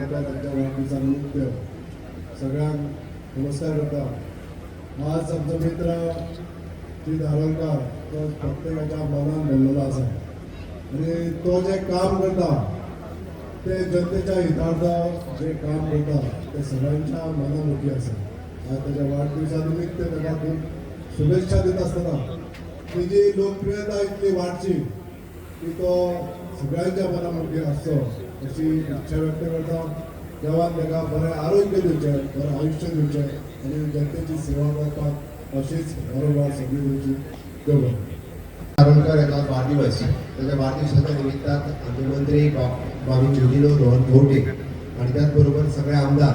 करता त्यांच्या वाढदिवसानिमित्त सगळ्यांक नमस्कार करता। आज आमचो मित्र जी धारणकार तो प्रत्येकाच्या मनात भरलेलो आसा आणि तो जे काम करता ते जनतेच्या हितार्थ जे काम करता ते सगळ्यांच्या मनामुखी आसा। आज त्याच्या वाढदिवसानिमित्त त्याला खूप शुभेच्छा देत असताना त्याची लोकप्रियता इतली वाढची की तो सगळ्यांच्या मनामुखी असतो अशी इच्छा व्यक्त करता। देवान ताका बरें आरोग्य दिवचें, बरें आयुष्य दिवचें आणि जनतेची सेवा करपाक अशीच वारंवार संधी दिवची। देव बरें। धारणकर याचा वाढदिवस, त्याच्या वाढदिवसाच्या निमित्तान आमचे मंत्री बाबी ज्योतिलो रोहन खंवटे आणि त्याचबरोबर सगळे आमदार,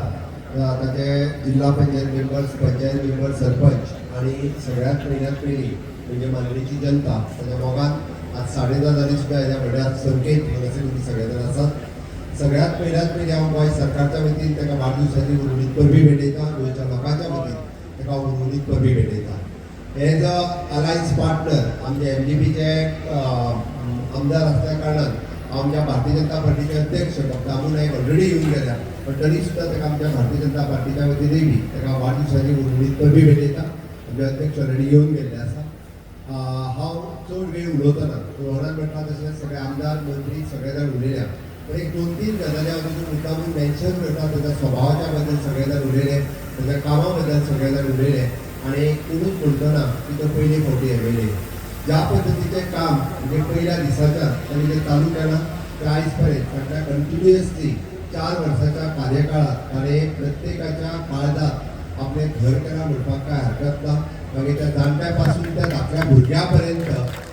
ताचे जिल्हा पंचायत मेंबर्स, पंचायत मेंबर, सरपंच आणि सगळ्यात पहिली म्हणजे मांद्रेची जनता त्याच्या मोगान आज 10:30 जाली सुद्धा ह्या व्हड्यात संकेत हांगासर सगळे जाण आसात। सगळ्यात पयलीं हांव गोंय सरकारच्या वतीन ताका वाढदिवसाची उर्वरित परबी भेटयता, गोंयच्या लोकांच्या वतीन ताका उर्वरित परबी भेटयता। एज अ अलायन्स पार्टनर आमचे MGPचे आमदार असल्या कारणान आमच्या भारतीय जनता पार्टीचे अध्यक्ष डॉक्टर अमू नाईक ऑलरेडी येऊन गेल्या, पण तरी सुद्धा ताका आमच्या भारतीय जनता पार्टीच्या वतीनय बी ताका वाढदिवसाची उर्वरित परबी भेटयता। आमचे अध्यक्ष ऑलरेडी येऊन गेल्ले आसा। हांव चड वेळ उलोवतना रोहनान म्हणटा तशें सगळे आमदार मंत्री सगळे जाण उलयल्या, पण एक 2-3 गजाली हांव तितून मुद्दामून मेन्शन करता। त्याच्या स्वभावाच्या बद्दल सगळे जाण उलयले, त्याच्या कामा बद्दल सगळे जाण उलयले आणि कोणूच म्हणटना की तो पयले फावटी एमएलए। ज्या पद्दतीचें काम म्हणजे पहिल्या दिसाच्यान ताणें जें चालू केलां तें आयज पर्यंत फाटल्या कंटिन्युअसली 4 वर्साच्या कार्यकाळात ताणें प्रत्येकाच्या काळजात आपलें घर केलां म्हणपाक काय हरकत ना। मागीर त्या जाणट्या पासून त्या धाकट्या भुरग्यां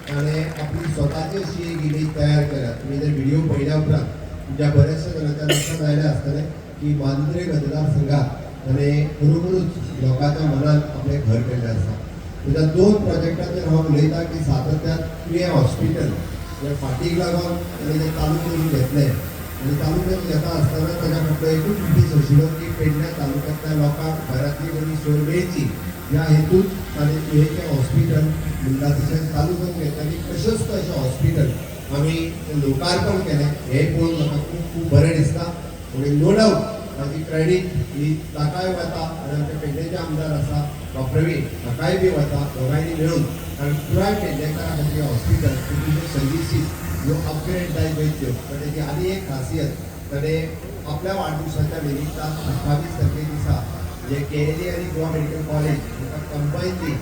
ताणें आपली स्वताची अशी एक इमेज तयार केल्या। तुमी जर व्हिडिओ पळयल्या उपरांत तुमच्या बऱ्याचशा जाणांच्या लक्षात आयलें आसतलें की मांद्रे मतदारसंघात ताणें खरोखरूच लोकांच्या मनात आपलें घर केल्लें आसा। त्याच्या 2 प्रोजेक्टाचेर हांव उलयतां की सातत्यान तुवें हॉस्पिटल हे फाटीक लागून ताणें तें चालू करून घेतलें आणि चालू करून घेता आसतना ताच्या फाटलो एकूच उद्देश आशिल्लो की पेडण्या तालुक्यांतल्या लोकांक घरांतली बरी सोय मेळची ह्या हेतून ताणें तुवेंचें हॉस्पिटल म्हणटा तशें चालू करून घेतलें आनी प्रशस्त अशें हॉस्पिटल आमी लोकार्पण केलें। हें पळोवन म्हाका खूब खूब बरें दिसता। म्हणजे नो डावट ताची क्रेडीट ही ताकाय वता आनी आमचे पेडणेचे आमदार आसा प्रवीण ताकाय बी वता, दोगांयनी मेळून कारण पुराय पेडणेकारा खातीर हॉस्पिटल तितूंच्यो सर्विसीस ह्यो अपग्रेड जायत वयच्यो। पण तेची आनी एक खासियत ताणें आपल्या वाडदिवसाच्या निमित्तान 28 तारखे दिसा जे KLE आनी गोवा मेडिकल कॉलेज हांकां कंबायनली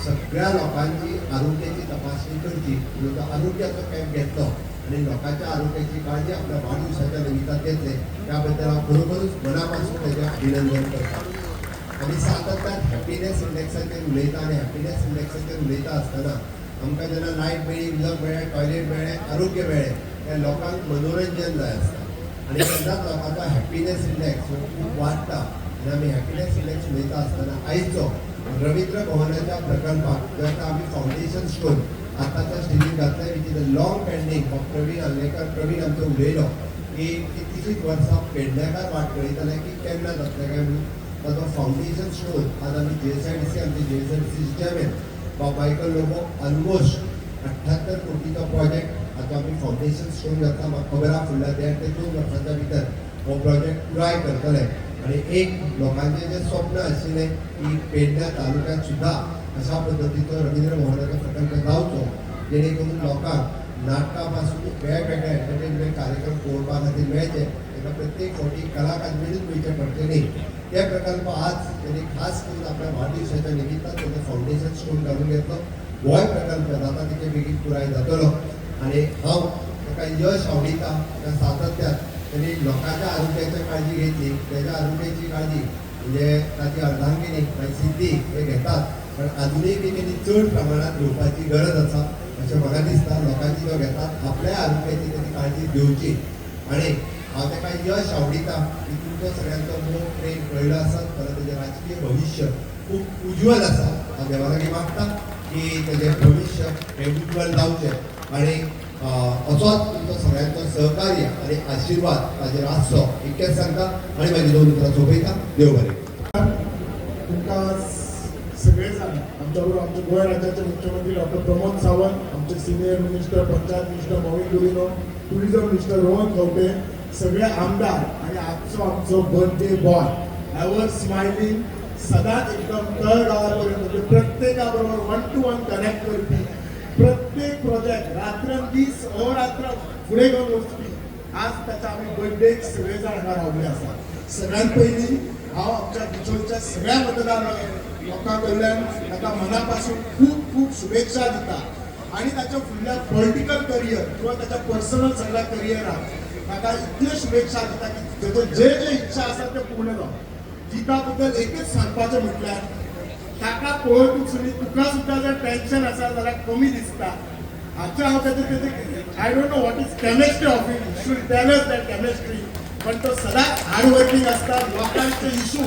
सगळ्या लोकांची आरोग्याची तपासणी करची म्हणून तो आरोग्याचो कॅम्प घेतलो आणि लोकांच्या आरोग्याची काळजी आपल्या वाढदिवसाच्या निमित्तान घेतले। त्याबद्दल हांव खरोखरूच मनापासून तेजें अभिनंदन करता। आमी सातत्यान हॅपिनेस इंडेक्साचेर उलयता आनी हॅपिनेस इंडेक्साचेर उलयता आसतना आमकां जेन्ना लायट मेळ्ळी, उदक मेळ्ळें, टॉयलेट मेळ्ळें, आरोग्य मेळ्ळें, त्या लोकांक मनोरंजन जाय आसता आनी तेन्नाच लोकांचो हॅपिनेस इंडेक्स खूब वाडटा। आनी आमी हॅपिनेस इंडेक्स उलयता आसतना आयचो रवींद्र भवनाच्या प्रकल्पाक जो आतां आमी फावंडेशन स्टोन आतांच्या स्टेजीर घातलें which is a long pending of Praveen Aalekar. Praveen आमचो उलयलो की कितलींशींच वर्सां पेडण्याकार वाट पळयताले की केन्ना जातलें काय म्हणून। ताचो फावंडेशन स्टोन आज आमी JSIDC आमचे JSIDC चेअरमॅन बाब मायकल लोबो ऑलमोस्ट 78 कोटीचो प्रोजेक्ट आतां आमी फावंडेशन स्टोन घातला। म्हाका खबर आहा फुडल्या 1.5 ते 2 वर्सांच्या भितर हो प्रोजेक्ट पुराय करतले आणि एक लोकांचें जें स्वप्न आशिल्लें की पेडण्या तालुक्यांत सुद्धा अशा पद्दतीचो रवींद्र भवनाचो प्रकल्प जावचो जेणे करून लोकांक नाटकां पासून वेगवेगळे एंटरटेनमेंट कार्यक्रम पळोवपा खातीर मेळचे, ताका प्रत्येक फावटी कलाकार मेळून वयचें पडचें न्ही। ते प्रकल्प आज त्यांनी खास करून आपल्या वाढदिवसाच्या निमित्तान तेजो फावंडेशन स्टोन घालून घेतलो। हो प्रकल्प जाता तितके बेगीन पुराय जातलो आनी हांव ताका यश आवडीता। ताका सातत्यान त्यांनी लोकांच्या आरोग्याची काळजी घेतली, त्याच्या आरोग्याची काळजी म्हणजे ताची अर्धांगिनी सिद्धी हे घेतात, पण अजूनही बी त्यांनी चड प्रमाणात घेवपाची गरज आसा अशें म्हाका दिसता। लोकांची जो घेतात आपल्या आरोग्याची त्यांनी काळजी घेवची आनी हांव ताका यश आवडीता की तुमचो सगळ्यांचो मोग प्रेम कळिलो आसत, पण तेजें राजकीय भविश्य खूब उज्वल आसा। हांव देवा लागीं मागता की तेजें भविश्य हें उज्वल जावचें आनी असोच तुमचो सगळ्यांचो सहकार्य आनी आशिर्वाद ताजेर आसचो इतकेंच सांगता आनी म्हाजी 2 उतरां सोंपयता। देव बरें। तुमकां सगळे जाण आमच्या बरोबर आमचे गोंय राज्याचे मुख्यमंत्री डॉक्टर प्रमोद सावंत, आमचे senior minister panchayat minister Mauvin Godinho, tourism minister Rohan Khaunte सगळे आमदार आणि आमचो बर्थडे बॉय एवर स्माइलिंग, सदांच एकदम तळगाळापर्यंत म्हणजे प्रत्येकाबरोबर 1 to 1 कनेक्ट करपी, प्रत्येक प्रोजेक्ट रात्रंदीस अहोरात्र फुडें घेवन वचपी. आज त्याचा आम्ही बर्थडेक सगळे जाण हांगा रावले आसा. सगळ्यात पयलीं हांव आमच्या बिचोलच्या सगळ्या मतदार लोकां कडल्यान ताका मना पासून खूब खूब शुभेच्छा दिता आणि ताच्या फुडल्या पॉलिटिकल करियर किंवा त्याच्या पर्सनल सगळ्या करियराक ताका इतल्यो शुभेच्छा दिता की तेजो जे जे इच्छा आसा ते पूर्ण जावं. जिता बद्दल एकच सांगपाचें म्हटल्यार ताका पळोवन तुका सुद्दां जर टेन्शन आसा जाल्यार कमी दिसता. हाच्या हांव तेजे I don't know what is chemistry of it, should tell us that chemistry. पण तो सदांच हार्ड वर्किंग असता, लोकांचे इशू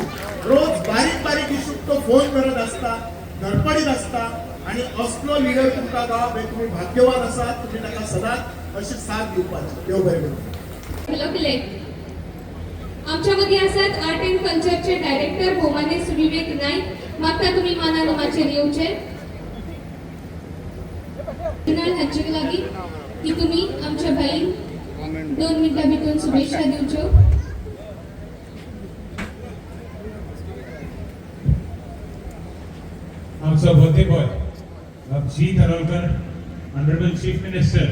रोज बारीक बारीक इशू तो फोन करत असता, धडपडीत असता आणि असलो लिडर तुमकां गावप हे तुम्ही भाग्यवान आसात. तुम्ही ताका सदांच अशी साथ दिवपाची. देव बरें करूं. लकले आमच्या मध्ये असतात आर्ट अँड कल्चरचे डायरेक्टर भोमानेश विवेक नाईक. मागता तुम्ही मानान माचेर येवचे. हांचे लागीं की तुम्ही आमच्या बाईक 2 मिनटां भितर शुभेच्छा दिवच्यो. आमचो birthday boy Jit Arolkar, honourable chief minister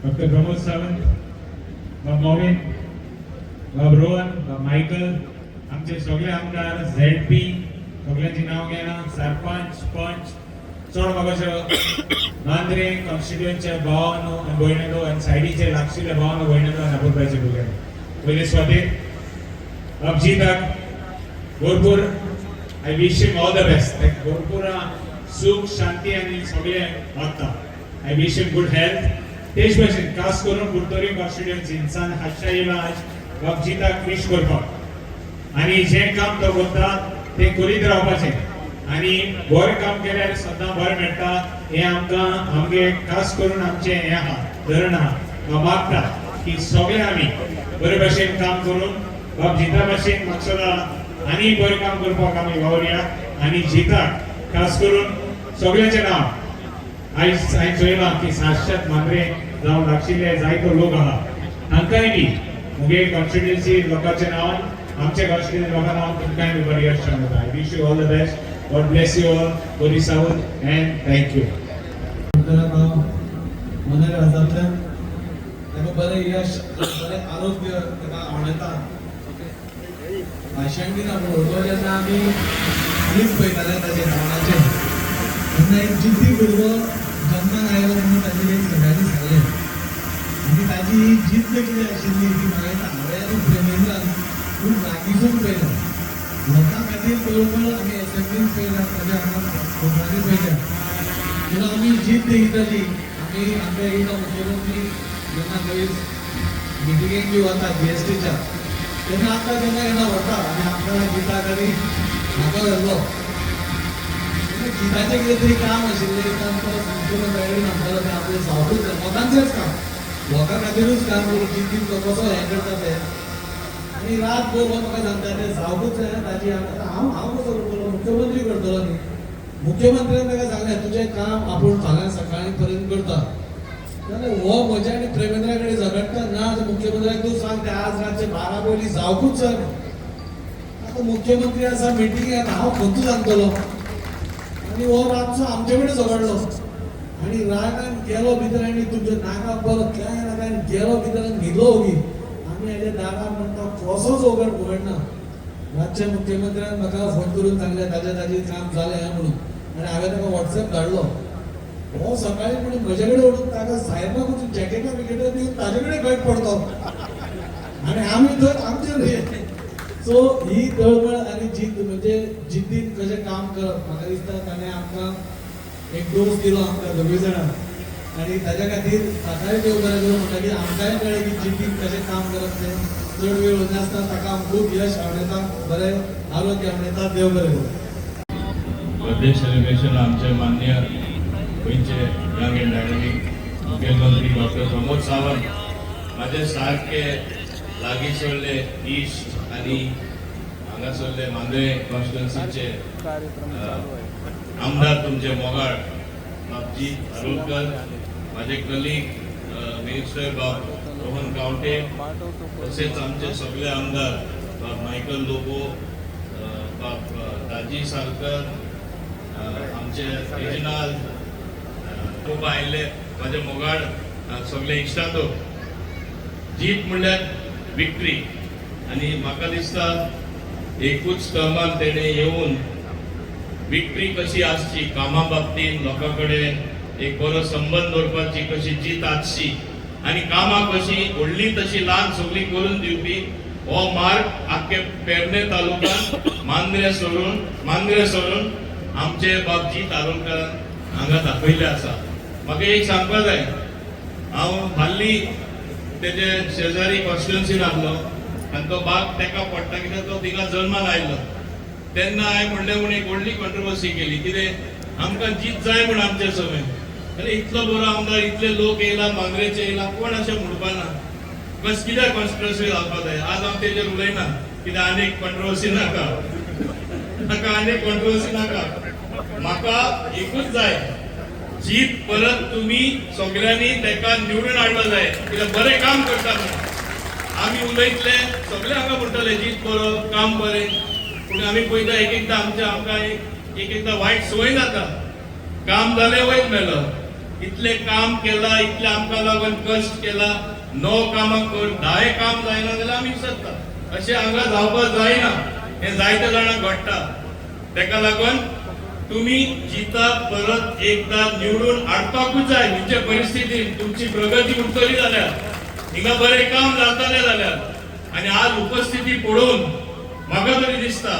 doctor Pramod Sawant, बाब मोविन, बाब रोहन, बाब मायकल, आमचे सगळे आमदार, ZP सगळ्यांची नाव घेना, सरपंच, पंच, चड म्हाका मांद्रे कॉन्स्टिट्युएंटचे भावानो आनी भयणेलो आनी सायडीचे लागशिल्ले भावानो भयणेलो आनी आपुलबायचे भुरगे पयले स्वातेक बाब जीताक भरपूर I wish him all the best. भरपूर सुख शांती आनी सगळे मागता. I wish him good health. तेच भशेन खास करून कुर्तोरी कॉन्स्टिट्युएन्सींतल्यान हातच्या येयला आज बाब जीताक विश करपाक आनी जें काम तो करता तें करीत रावपाचें आणि बरें काम केल्यार सदां बरें मेळटा. हें आमकां आमगे खास करून आमचें हें आहा धरण आहा मागता की सगळे आमी बरे भशेन काम करून बाब जिता भशेन म्हाका आनी बरें काम करपाक आमी वावरया. आनी जिताक खास करून सगळ्यांचें नांव आयज हांवें चोयलां की साश्यात मांद्रे जावं लागशिल्ले जायतो लोक आहा तांकांय बी मुगे कॉन्स्टिट्युएन्सी लोकांच्या नांवान आमच्या कॉन्स्टिट्युएन्सी लोकां नांवान तुमकांय बी बरी यश सांगता. I wish you all the best. God bless you all. Bori Saud and thank you. Manohar आजातल्यान ताका बरें यश बरें आरोग्य ताका आवडटा. भाशण बी म्हणतो जेन्ना आमी क्लीप पळयताले ताचे नांवाचें तेन्ना एक जिद्दी भुरगो जन्माक आयलो म्हणून ताचेर एक सगळ्यांनी सांगलें आनी ताची ही जिद्द कितें आशिल्ली ती म्हाका हांवें प्रेमेंद्रान खूब लागींसून पळयलां. लोकां खातीर तळमळ आमी एसेंब्लीन पळयल्या, ताच्या हांगा कोंकणी पळयल्या, पूण आमी जीत दिताली. आमी आमच्या एकदा मुख्यमंत्री जेन्ना खंय मिटिंगेक बी वता GSTच्या तेन्ना आमकां जेन्ना वता आनी आमकां गिता करी म्हाका व्हेल्लो गिताचें कितें तरी काम आशिल्लें तेन्ना तो मुख्यमंत्र्या कडेन म्हणटालो की आपलें जावपूच जाय लोकांचेंच काम, लोकां खातीरूच काम करून जिद्दीन तो कसो हें करता तें. आणि रातभर म्हाका सांगता तें जावपूच जाय ताची हांव कसो करतलो, मुख्यमंत्री करतलो न्ही. मुख्यमंत्र्यान ताका सांगलें तुजें काम आपूण फाल्यां सकाळी पर्यंत करता. जाल्यार हो म्हज्या आनी प्रेमेंद्रा कडेन झगडटा ना मुख्यमंत्र्याक तूं सांग ते आज रातचे 12 पयलीं जावपूच जाय. आतां मुख्यमंत्री आसा मिटिंगेक हांव खंयचो सांगतलो आनी हो रातचो आमचे कडेन झगडलो आनी रागान गेलो भितर आनी तुमच्या नाकाक बरो काय नाका आनी गेलो भितर आनी न्हिदलो ओगी. आमी हेजे दारार म्हणटा कसोच उगडना. रातच्या मुख्यमंत्र्यान म्हाका फोन करून सांगलें ताजें काम जालें म्हणून आनी हांवें ताका WhatsApp धाडलो. हो सकाळी म्हणून म्हजे कडेन वडून ताका साहेबाक जॅकेटा बिकेटा दिवन ताजे कडेन गट पडतो आनी आमी तर आमचेर. सो ही तळमळ आनी जिद्द म्हणजे जिद्दीन कशें काम करप म्हाका दिसता ताणें आमकां एक डोस दिलो आमकां दोगूय जाणांक आनी ताच्या खातीर ताकाय देव बरें करूं म्हणटा की आमकांय कळ्ळें की जिद्दीन कशें काम करप तें चड वेळ नासता. ताका खूब यश आवडटा, बरें आरोग्य आवडटा. देव बरें करूं. बर्थडे सेलिब्रेशन आमचे मान्य गोंयचे यंग एंड डायनॅमिक मुखेलमंत्री डॉक्टर प्रमोद सावंत माझे सारके लागीं सोडले इश्ट आनी हांगा सोडले मांद्रे कॉन्स्टिट्युएन्सीचे आमदार तुमचे मोगाळ बाबजी अरुणकर, माझे कलीग मिनिस्टर बाब रोहन गावटे तसेच आमचे सगळे आमदार बाब मायकल लोबो, बाब दाजी सारकर, आमचे रिजनल खूप आयले माझे मोगाड सगळे इश्टातो. जीत म्हणल्यार विक्ट्री आणि म्हाका दिसता एकूच टर्मान तेणे येवन विक्ट्री कशी आसची कामा बाबतीन लोकां कडेन एक बरो संबंध दवरपाची कशी जीत आसची आणि कामां कशी व्हडली तशी ल्हान सगळी करून दिवपी हो मार्ग आख्खे पेडणे तालुक्यात मांद्रे सोडून आमचे बाब जीत आरोलकरान हांगा दाखयले आसा. म्हाका एक सांगपा जाय, हांव हाल्ली तेजे शेजारी कॉन्स्टिट्युन्सीन आहलो आनी तो बाग तेका पडटा कित्याक तो थिंगा जल्माक आयल्लो. तेन्ना हांवें म्हणलें म्हूण एक व्हडली कॉन्ट्रोवर्सी केली कितें आमकां जीत जाय म्हूण आमचे सवय. अरे इतलो बरो आमदार इतले लोक येयला मांद्रेचे येयला कोण अशें म्हणपाना बस कित्याक कॉन्स्टिट्युन्सी घालपा जाय. आज हांव तेजेर उलयना कित्याक आनीक कॉन्ट्रोवर्सी नाका आनीक कॉन्ट्रोवर्सी नाका. म्हाका एकूच जाय जीत परत तुम्ही सगळ्यांनी तेका निवडून हाडलो जाय कित्याक बरें काम करता म्हणून. आमी उलयतले सगळे हांगा म्हणटले जीत बरो काम बरें पूण आमी पळयता एकएकदां आमकां एकएकदां वायट संवय जाता. काम जालें वयर मेलो इतले काम केला इतले आमकां लागून कश्ट केला 9 कामां कर 10 काम जायना जाल्यार आमी विसरता. अशें हांगा जावपाक जायना. हें जायत्या जाणांक घडटा. तेका लागून तुम्ही जिता परत एकदा निवडून हाडपाकूच जाय. तुमच्या परिस्थितीन तुमची प्रगती उरतली जाल्यार हिंगा बरें काम जातलें जाल्यार आनी आज उपस्थिती पळोवन म्हाका तरी दिसता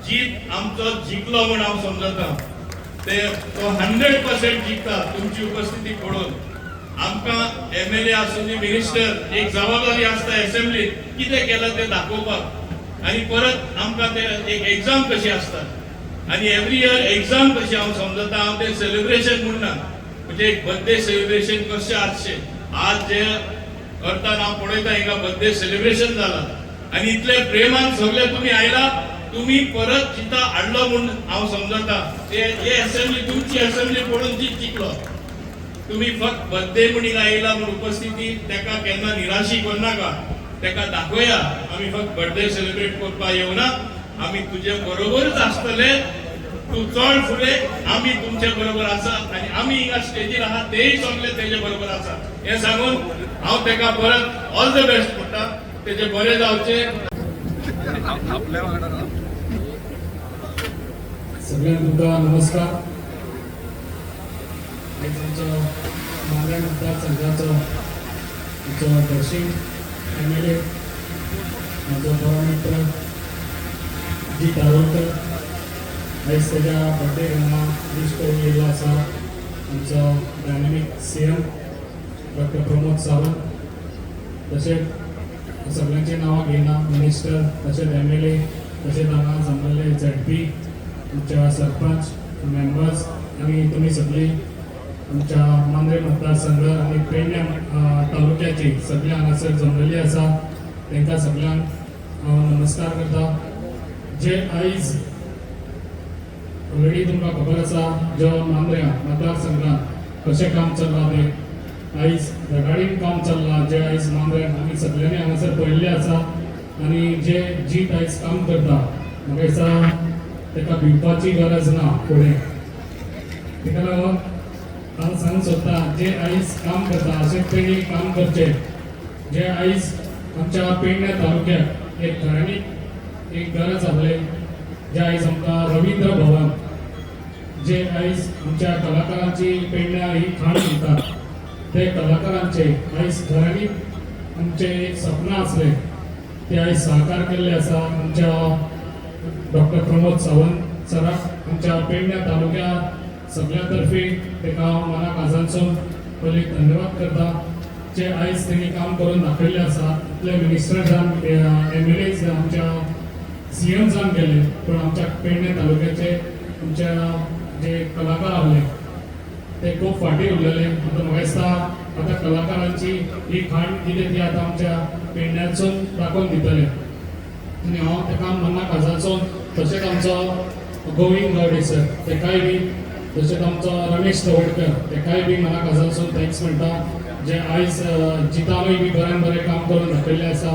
जीत आमचो जिखलो म्हूण हांव समजता. तो 100% जिखता तुमची उपस्थिती पळोवन. आमकां MLA आसूंदी मिनिस्टर एक जबाबदारी आसता असेंब्लीत कितें केलां तें दाखोवपाक आनी परत आमकां ते एक एग्जाम कशी आसता आणि एव्हरी इयर एग्जाम कशी हांव समजता. हांव ते सेलिब्रेशन म्हणना म्हणजे एक बर्थडे सेलिब्रेशन कशें आसचें. आज जे करताना हांव पळयता हिंगा बर्थडे सेलिब्रेशन जाला आनी इतले प्रेमान सगळे तुम्ही आयला. तुम्ही परत जिता हाडलो म्हणून हांव समजता. हे असेंब्ली तुमची असेंब्ली पळोवन जीत जिखलो. तुम्ही फक्त बर्थडे म्हणून आयला म्हणून उपस्थिती तेका केन्ना निराशी करनाका. तेका दाखोवया आमी फक्त बर्थडे सेलिब्रेट करपाक येवना. आमी तुजे बरोबरच आसतले. तू चड फुडें आमी तुमचे बरोबर आसा आनी आमी हिंगा स्टेजीर आहा तेय सगळे तेजे बरोबर आसा. हें सांगून हांव तेका परत ऑल द बेस्ट म्हणटा. तेजे बरें जावचे. सगळ्यांक तुमकां नमस्कार. आयज आमचो मांद्रे मतदारसंघाचो दक्षिण MLA म्हाजो बरो मित्र जीत आरोलकर आयज तेज्या बर्थडे हांगा विश करून येयल्लो आसा. आमचो dynamic CM doctor Pramod Sawant. तशेंच सगळ्यांची नांवां घेयना मिनिस्टर तशेंच MLA तशेंच हांगा जमलेले ZP आमच्या सरपंच मेंबर्स आनी तुमी सगळीं आमच्या मांद्रे मतदारसंघ आनी पेडणे तालुक्याची सगळीं हांगासर जमलेली आसा. तांकां सगळ्यांक हांव नमस्कार करता. जे आयज ऑलरेडी तुमकां खबर आसा जो मांद्र्या मतदारसंघात कशें काम चल्लां तें आयज रगाडीन काम चल्लां. जे आयज मांद्र्यान आमी सगळ्यांनी हांगासर पळयल्लें आसा आनी जे जीत आयज काम करता म्हाका दिसता तेका भिवपाची गरज ना फुडें. तेका लागून हांव सांगूंक सोदता जे आयज काम करता अशें पेडणे काम करचें. जे आयज आमच्या पेडणे तालुक्यात एक घरांनी एक गरज आहलें जे आयज आमकां रवींद्र भवन जे आयज आमच्या कलाकारांची पेडण्या ही खाण म्हणटात ते कलाकारांचे आयज घरांनी आमचे एक सपन आसलें ते आयज साकार केल्ले आसा. आमच्या डॉक्टर प्रमोद सावंत सराक आमच्या पेडण्या तालुक्या सगळ्या तर्फे ताका मनाक आजांसून पयली धन्यवाद करता. जे आयज तेणी काम करून दाखयल्लें आसा. इतले मिनिस्टर जावन MLAs आमच्या CM जावन गेले पूण आमच्या पेडणे तालुक्याचे आमच्या जे कलाकार आहले ते खूब फाटीं उरलेले. आतां म्हाका दिसता आतां कलाकारांची ही खाण कितें ती आतां आमच्या पेडण्यासून दाखोवन दितले आनी हांव ताका मनाक आजांसून तशेंच आमचो गोविंद गावडे सर तेकाय बी तशेंच आमचो रमेश तवडकर तेकाय बी मनाक आजांसून थँक्स म्हणटा. जे आयज जितानूय बी बऱ्यान बरें काम करून दाखयल्लें आसा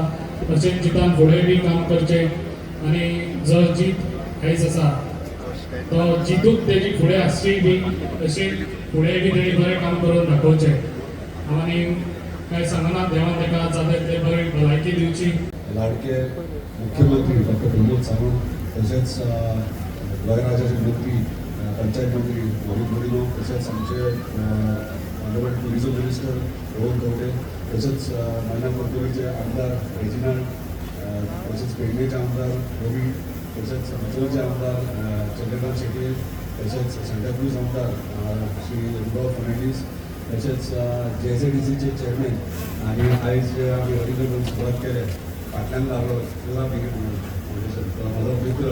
तशेंच जितान फुडें बी काम करचें आनी जो जीत आयज आसा तो जितूक तेजी फुडें आसची बी तशें फुडें बी तेणी बरें काम करून दाखोवचें आनी कांय सांगना देवान ताका जाता ते बरी भलायकी दिवची. लाडके मुख्यमंत्री डॉक्टर प्रमोद सावंत तसेच गोंयराज्याचे मंत्री पंचायत मंत्री मोहित मोडिनो तसेच आमचे honourable tourism minister Rohan Khaunte तसेच माझ्या परतुरीचे आमदार रेजिनाल्ड तसेच पेडणेचे आमदार रवी तसेच अंचलचे आमदार चंद्रकांत शेट्टे तसेच सांताक्रूज आमदार श्री रुडॉल्फ फर्नांडीस तसेच JSADCचे चेअरमॅन आणि आयज जे आम्ही हरिकन सुरुवात केले फाटल्यान लागलो तुला माझा मित्र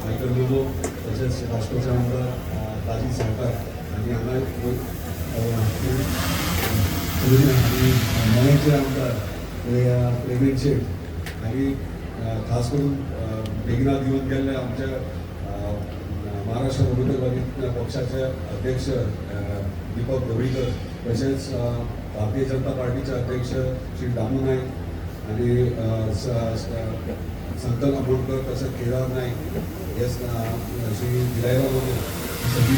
मायकल लोबो तसेच राष्ट्राचे आमदार ताजी सरकार आणि हांगा आणि मयाचे आमदार प्रेमेंट शेठ आणि खास करून बेगिना दिवन गेल्ले आमच्या महाराष्ट्र प्रबोधक पक्षाचे अध्यक्ष दीपक ढवळीकर तसेच भारतीय जनता पार्टीचे अध्यक्ष श्री दामू नाईक आणि संकल्प आंबोडकर तसेच केदार नाईक हे श्री विलायराव मोदी सगळी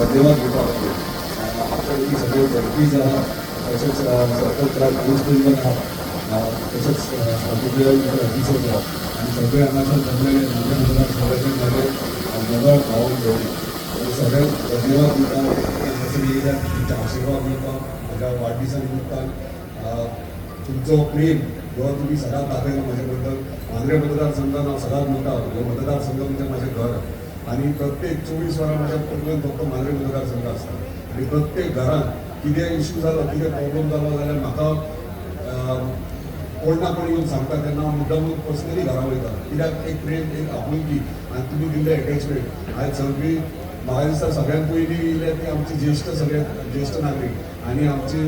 धन्यवाद देतो आमच्या सगळे व्यक्तीज तसेच सरकार तसेच ऑफिसर आणि सगळे आम्हाला जमलेले मतदारसंघाचे मोबाईल पाहून घेऊन सगळ्यात धन्यवाद दिता तुमच्या आशीर्वाद दिता माझ्या वाढदिवसा निमित्तान तुमचं प्रेम जेव्हा तुम्ही सदांच दाखयला माझ्याबद्दल मांद्रे मतदारसंघात हांव सदांच म्हणटा हो मतदारसंघ म्हणजे माझे घर आणि प्रत्येक 24 वरां माझ्या पर्यंत फक्त मांद्रे मतदारसंघ आसता आणि प्रत्येक घरात कितें इश्यू जालो कितें प्रॉब्लेम जालो जाल्यार म्हाका कोण ना कोण येऊन सांगता तेन्ना हांव मुद्दामून पर्सनली घरा वयता कित्याक एक प्रेम एक आपुलकी आनी तुमी दिल्ले एटॅचमेंट आयज सगळी म्हाका दिसता सगळ्यांत पयलीं येयले ती आमची ज्येश्ठ नागरीक आनी आमची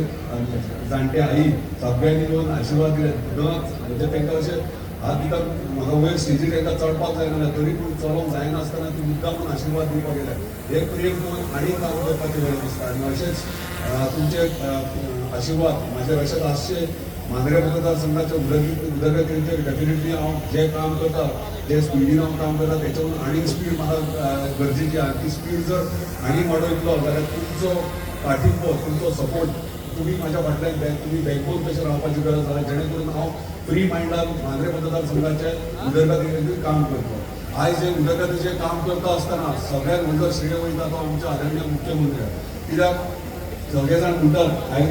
जाणटे आई सगळ्यांनी येवन आशिर्वाद दिले म्हणजे तांकां अशें हात दितात म्हाका वयर स्टेजीर तांकां चडपाक जायना तरी पूण चलोवंक जायनासतना ती मुद्दामून आशिर्वाद दिवपाक गेले हे प्रेम पळोवन आनीक काम करपाचें बरें दिसता आनी अशेंच तुमचे आशिर्वाद म्हाजेर अशेंच आसचे मांद्रे मतदारसंघाच्या उदरगतीचेर डेफिनेटली हांव जें काम करता जे स्पिडीन हांव काम करता तेच्यावरून आनीक स्पीड म्हाका गरजेची आहा ती स्पीड जर आनीक वाडयतलो जाल्यार तुमचो पाठिंबो तुमचो सपोर्ट तुम्ही माझ्या फाटल्यान तुम्ही बॅकबोन कशें रावपाची गरज आहा जेणे करून हांव फ्री मायंडान मांद्रे मतदारसंघाचे उदरगतीचेर काम करता आयज हे उदरगतीचें काम करता आसतना सगळ्यात व्हडलो श्रेय वयता तो आमच्या आदरणीय मुख्यमंत्री कित्याक सगळे जाण म्हणटात आयज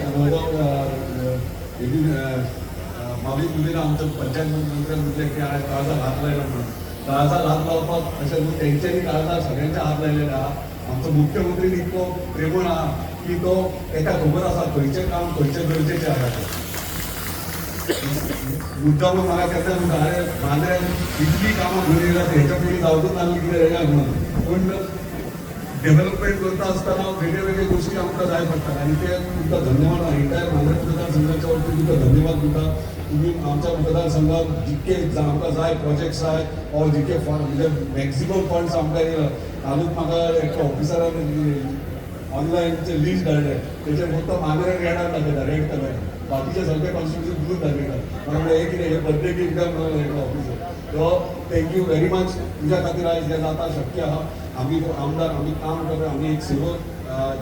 मागीर तुवें आमच्या पंचायत मंत्र्यान म्हटलें की आयज काळजाक हात लायला म्हणून काळजाक हात लावपाक अशें न्हू तेंच्यांनी काळजाक सगळ्यांच्या हात लायलेले आहा आमचो मुख्यमंत्री इतको प्रेमळ आहा की तो ताका खबर आसा खंयचें काम खंयचें गरजेचें आहा मुद्दामून म्हाका केन्ना म्हणटा अरे मांद्र्यान इतली कामां घेवन येयल्या हेच्या पयलीं जावंकूच नासली कितें येया म्हणून पूण डेव्हलपमेंट करता आसतना वेगळे वेगळे गोष्टी आमकां जाय पडटात आनी ते तुमकां धन्यवाद एंटायर मांद्रे मतदारसंघाच्या वतीन तुमकां धन्यवाद दिता तुम्ही आमच्या मतदारसंघात जितके आमकां जाय प्रोजेक्ट्स जाय ऑर जितके म्हणजे मॅक्झिमम फंड्स आमकां येयला हालूच म्हाका एका ऑफिसरान ऑनलायनचे लिस्ट धाडले तेचेर फक्त मांद्रे रेडार दाखयता रेड कलर बाकीचे सगळे कॉन्स्टिट्युशन ब्लू दाखयता म्हाका हे कितें हे बर्थडे गिफ्ट काय म्हणून ऑफिसर तो थँक्यू व्हेरी मच तुज्या खातीर आयज हें जाता शक्य आहा आम्ही आमदार आम्ही काम करता आम्ही एक सेवक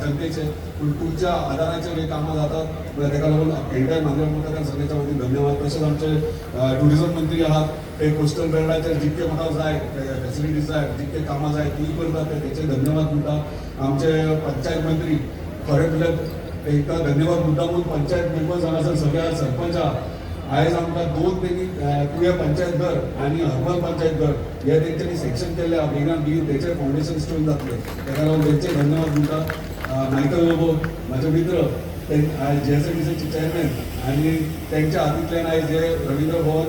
जनतेचे पूण तुमच्या आदाराचेर हे कामां जातात ताका लागून एंटायर मांद्रे मतदारसंघाच्या वतीन धन्यवाद तशेंच आमचे टुरिझम मंत्री आहात ते कोस्टल बेल्टाचेर जितके म्हाका जाय फॅसिलिटीज जाय जितके कामां जाय ती करतात तेचे धन्यवाद म्हणटा आमचे पंचायत मंत्री खरें म्हणल्यार तांकां धन्यवाद मुद्दामून पंचायत मेंबर्स हांगासर सगळ्या सरपंच आयज आमकां 2 तेणी तुवें पंचायत घर आनी हर्बल पंचायत घर हे तेंच्यांनी सेक्शन केल्ले आहा बेगिनान बेगीन तेचेर फावंडेशन स्टोन जातले ताका लागून तेंचे धन्यवाद म्हणटा मायकल लोबो म्हाजे मित्र ते JSADCचे चेअरमॅन आनी तेंच्या हातींतल्यान आयज हे रवींद्र भवन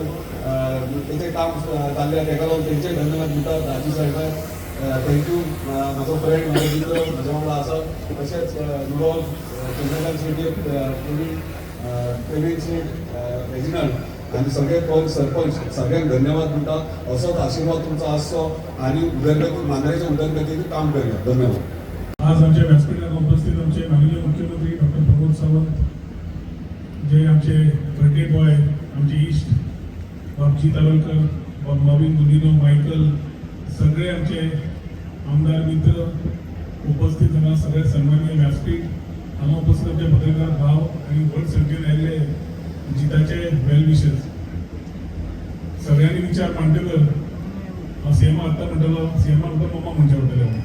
तेचें काम जाल्लें ताका लागून तेंचे धन्यवाद म्हणटा राजू साहेबाक थँक्यू म्हाजो फ्रेंड म्हाजो मित्र म्हाज्या वांगडा आसा तशेंच रुडॉल्फ चंद्रकांत शेट्टी प्रवीण शेठ रेजिनाल्ड आनी सगळे पंच सरपंच सगळ्यांक धन्यवाद दिता. असोच आशिर्वाद तुमचो आसचो आनी उदरगती मांद्रेच्या उदरगतीक काम करया. धन्यवाद. आज आमच्या व्यासपीठात उपस्थित आमचे माननीय मुख्यमंत्री डॉक्टर प्रमोद सावंत, जे आमचे बर्थडे बॉय, आमचे इश्ट बाबजी तळवलकर, मॉविन गुदिनो, मायकल, सगळे आमचे आमदार मित्र उपस्थित हांगा, सगळे सन्माननीय व्यासपीठ हांगा उपस्थित आमचे पत्रकार भाव आनी व्हड संख्येन आयिल्ले जिताचे वेल विशर्स. सगळ्यांनी विचार मांडटकर हांव सीएमा आत्तां म्हणटलो, सीएमा उपरांत मम्मा म्हणचे पडटले हांव.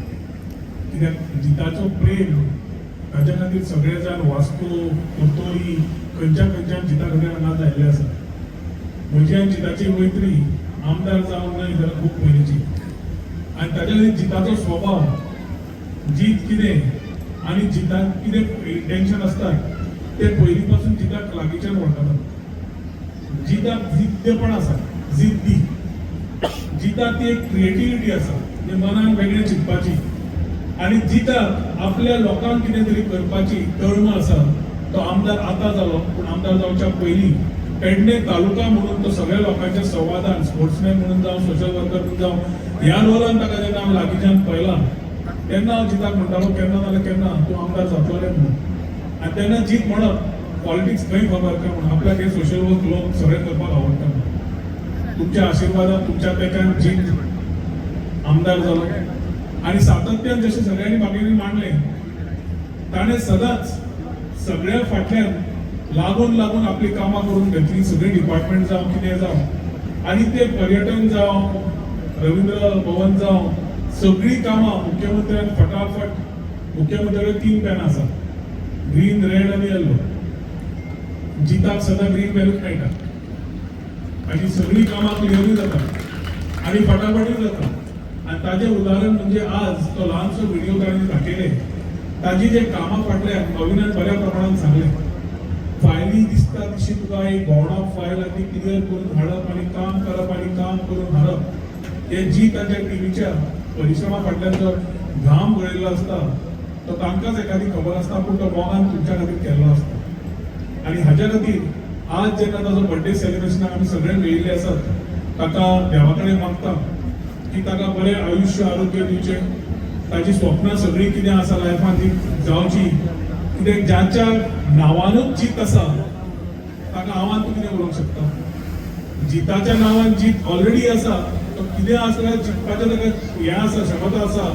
कित्याक जिताचो प्रेम ताच्या खातीर सगळे जाण वास्को, कुर्तोळी, खंयच्या जिता कडेन हांगा आयिल्ले आसा. म्हजी आनी जिताची मैत्री आमदार जावंक ना जाल्यार खूब पयलींची. आनी ताच्या खातीर जिताचो स्वभाव, जीत कितें आनी जिताक कितें इंटेन्शन आसतात ते पयलीं पासून जिताक लागींच्यान वळखता. जिताक जिद्दपण आसा, जिद्दी. जिताक ती एक क्रिएटिविटी आसा, म्हणजे मनान वेगळें चिंतपाची. आनी जिताक आपल्या लोकांक कितें तरी करपाची तळमळ आसा. तो आमदार आतां जालो, पूण आमदार जावच्या पयलीं पेडणे तालुका म्हणून तो सगळ्या लोकांच्या संवादान, स्पोर्ट्समॅन म्हणून जावं, सोशल वर्कर म्हणून जावं, ह्या रोलान ताका जेन्ना हांव लागींच्यान पळयलां तेन्ना हांव जिताक म्हणटालो केन्ना नाल्यार केन्ना तूं आमदार जातलो रे म्हणून. आनी तेन्ना जीत म्हणप पॉलिटिक्स खंय खबर काय म्हणून आपल्याक हे सोशल वर्क लोक सगळें करपाक आवडटा. तुमच्या आशिर्वादान, तुमच्या तेंकान जीत आमदार जालो. आनी सातत्यान जशें सगळ्यांनी मागीर मांडलें, ताणें सदांच सगळ्या फाटल्यान लागून आपली कामां करून घेतली. सगळी डिपार्टमेंट जावं कितें जावं, आनी ते पर्यटन जावं, रवींद्र भवन जावं, सगळीं कामां मुख्यमंत्र्यान फटाफट. मुख्यमंत्र्याकडे 3 पॅन आसा, ग्रीन, रेड आनी येल्लो. जिताक सदां ग्रीन पॅनूच मेळटा आनी सगळीं कामां क्लियरूय जाता आनी फटाफटूय जाता. आनी ताजें उदाहरण म्हणजे आज तो ल्हानसो व्हिडिओ ताणें दाखयले. ताजी जे कामां फाटल्यान नवीनान बऱ्या प्रमाणात सांगले. फायली दिसता तशी तुका एक भोंवडा फायल आनी क्लियर करून हाडप आनी काम करप आनी काम करून हाडप, हे जी ताच्या टिमीच्या परिश्रमा फाटल्यान जो घाम गळयल्लो आसता तो तांकांच एखादी खबर आसता, पूण तो मोगान तुमच्या खातीर केल्लो आसता. आनी हाच्या खातीर आज जेन्ना ताजो बर्थडे सेलिब्रेशनाक आमी सगळे मेळिल्ले आसात, ताका देवा कडेन मागता की ताका बरें आयुश्य आरोग्य दिवचें. ताची स्वप्नां सगळीं कितें आसा लायफान ती जावची. कित्याक ज्याच्या नांवानूच जीत आसा ताका आव्हान तूं कितें करूंक शकता. जिताच्या नांवान जीत ऑलरेडी आसा, तो कितें आसल्यार जिखपाचें ताका हें आसा, क्षमता आसा,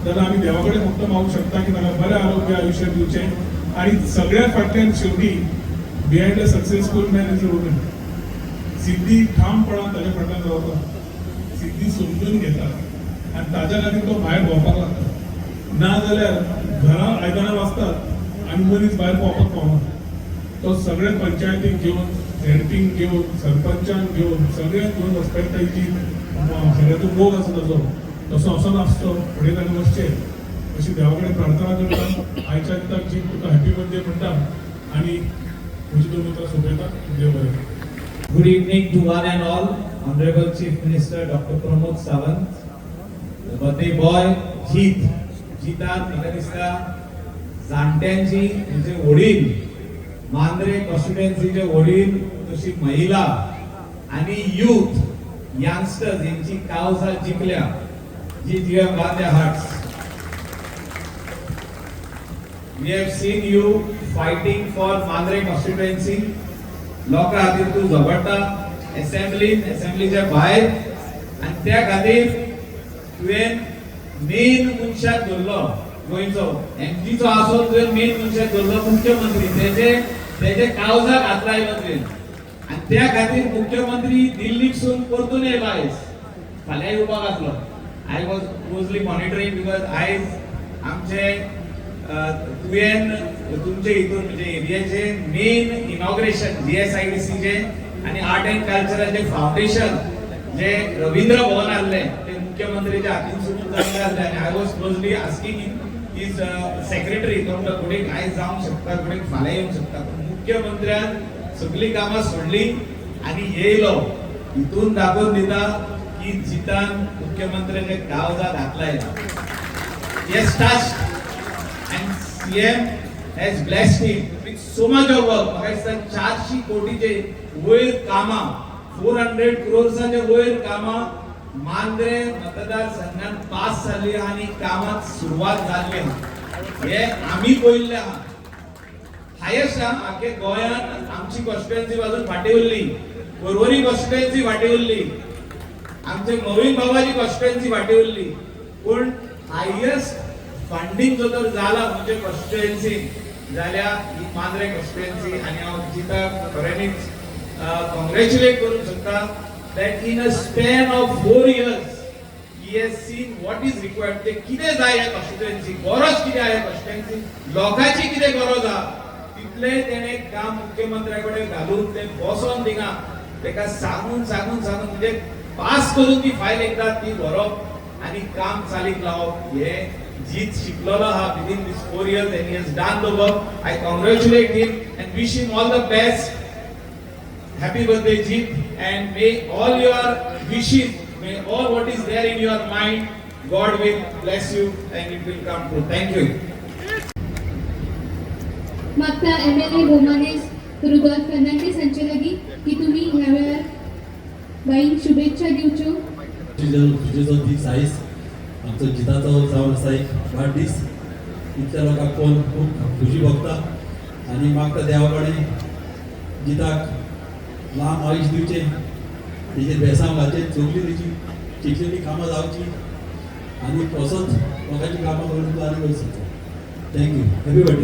जाल्यार आमी देवा कडेन फक्त मागूंक शकता की ताका बरें आरोग्य आयुश्य दिवचें. आनी सगळ्या फाटल्यान शेवटी behind a successful man is a woman. Siddhi ठामपणान ताच्या फाटल्यान रावता, सिद्धी समजून घेता आनी ताच्या खातीर तो भायर भोंवपाक लागता. नाजाल्यार घरा आयदनां वाजतात आनी मनीस भायर भोंवपाक पावना. तो सगळे पंचायतीक घेवन, झेडपींक घेवन, सरपंचांक घेवन, सगळ्यांक घेवन वचपाची ताची सगळ्याचो मोग आसा ताजो. तसो असो नासचो, फुडें ताणें वचचें अशी देवा कडेन प्रार्थना करता. आयच्या दिसाक जी तुका हॅपी बर्थडे म्हणटा आनी म्हजी 2 मित्रां सोंपयता. देव बरें. Good evening to one and all. Honorable Chief Minister Dr. Pramod Sawant, the birthday boy, जितात म्हाका दिसता जाणट्यांची म्हणजे वडील, मांद्रे कॉन्स्टिट्युएन्सीचे वडील, तशी महिला आणि यूथ, यंगस्टर्स यांची कावजा जिंकल्या. जीत, you have won their hearts. We have seen you fighting for Mandre constituency. लोकां खातीर तूं झगडटा असेंब्लीच्या भायर, आनी त्या खातीर तुवें मेन मनशाक धरलो गोंयचो, एमपीचो आसून तुवें मेन मनशाक धरलो मुख्यमंत्री. तेजे कावजाक हात लायलो तुवें, आनी त्या खातीर मुख्यमंत्री दिल्लीसून परतून येयलो आयज. फाल्यां येवपाक आसलो. I was closely monitoring because आयज आमचे तुवें तुमचे हितून म्हणजे एरियाचे मेन इनॉग्रेशन जीएसआयडीसीचे आनी आर्ट एंड कल्चराचे फाउंडेशन जे रवींद्र भवन आहले ते मुख्यमंत्रीच्या हातीनसून जाल्ले आहले. आनी I was closely asking is secretary तो म्हणटा फुडें आयज जावंक शकता, फुडें फाल्यां येवंक शकता. पूण मुख्यमंत्र्यान सगळीं कामां सोडली आनी येयलो. हितून दाखोवन दिता की जितान मुख्यमंत्र्याचे कावजात हात लायला. Yes touch and CM has blessed him with so much of work. म्हाका दिसता 400 कोटीचे वयर कामां 400 crores वयर कामां मांद्रे मतदारसंघात पास जाली आणि कामात सुरुवात जाल्ली आहा हे आम्ही पळयल्ले आहा हायेस्ट आख्या गोंयांत आमची कॉन्स्टिट्युएन्सी बाजून फाटी उरली पर्वरी कॉन्स्टिट्युएन्सी फाटी उरली आमचे नवीन बाबाची कॉन्स्टिट्युएन्सी फाटी उरली पूण हायेस्ट फंडिंग जो तर जाला म्हणजे कॉन्स्टिट्युएन्सी जाल्यार ही मांद्रे कॉन्स्टिट्युएन्सी आनी हांव जिताक खऱ्यांनीच कॉंग्रॅच्युलेट करूंक सोदता that in a span of 4 years he has seen what is required ते कितें जाय ह्या कॉन्स्टिट्युएन्सी गरज कितें आहा ह्या कॉन्स्टिट्युएन्सी लोकांची कितें गरज आहा तितले तेणे काम मुख्यमंत्र्या कडेन घालून ते बसोन थिंगा तेका सांगून म्हणजे पास करून ती फायल एकदा ती व्हरप आनी काम चालीक लावप हे जीत शिकलेलो आहा within these 4 years and he has done the work I congratulate him and wish him all the best. Happy birthday, Jeet, and may all your wishes, may all what is there in your mind, God will bless you and it will come true. Thank you. मागता MLA भोमानेस Rudolph Fernandes हांचे लागीं की तुमी ह्या वेळार बाईंक शुभेच्छा दिवच्यो. तुजेचो दीस आयज आमचो जिताचो जावन आसा एक वाडदीस इतल्या लोकांक पळोवन खूब खुशी भोगता आनी मागता देवा कडेन जिताक लांब आयुश्य दिवचें तेजेर बेसांव घालचें चोगली तेची चिंतलेली कामां जावची आनी असोच लोकांची कामां करून तूं आनी करूं शकता. थँक्यू. Happy birthday.